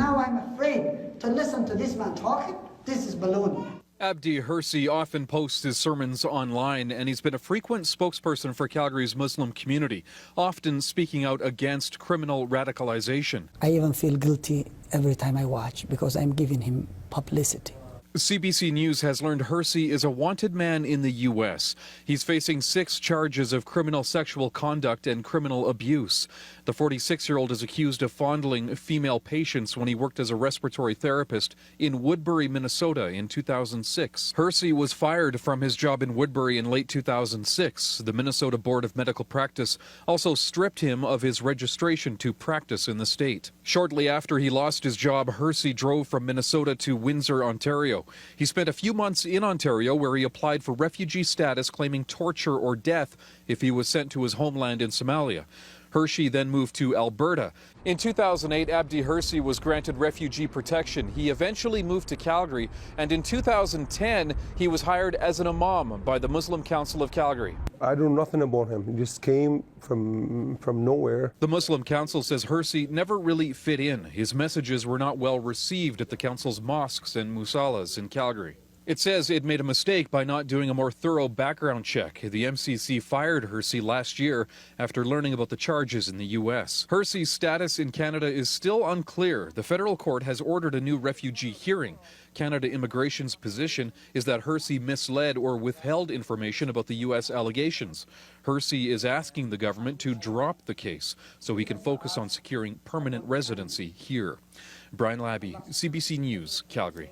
now I'm afraid to listen to this man talking. This is baloney. Abdi Hirsi often posts his sermons online, and he's been a frequent spokesperson for Calgary's Muslim community, often speaking out against criminal radicalization. I even feel guilty every time I watch because I'm giving him publicity. CBC News has learned Hirsi is a wanted man in the U.S. He's facing 6 charges of criminal sexual conduct and criminal abuse. The 46-year-old is accused of fondling female patients when he worked as a respiratory therapist in Woodbury, Minnesota in 2006. Hirsi was fired from his job in Woodbury in late 2006. The Minnesota Board of Medical Practice also stripped him of his registration to practice in the state. Shortly after he lost his job, Hirsi drove from Minnesota to Windsor, Ontario. He spent a few months in Ontario where he applied for refugee status, claiming torture or death if he was sent to his homeland in Somalia. Hirsi then moved to Alberta. In 2008, Abdi Hirsi was granted refugee protection. He eventually moved to Calgary, and in 2010, he was hired as an imam by the Muslim Council of Calgary. I know nothing about him. He just came from nowhere. The Muslim Council says Hirsi never really fit in. His messages were not well received at the council's mosques and musallas in Calgary. It says it made a mistake by not doing a more thorough background check. The MCC fired Hirsi last year after learning about the charges in the U.S. Hirsi's status in Canada is still unclear. The federal court has ordered a new refugee hearing. Canada Immigration's position is that Hirsi misled or withheld information about the U.S. allegations. Hirsi is asking the government to drop the case so he can focus on securing permanent residency here. Brian Labby, CBC News, Calgary.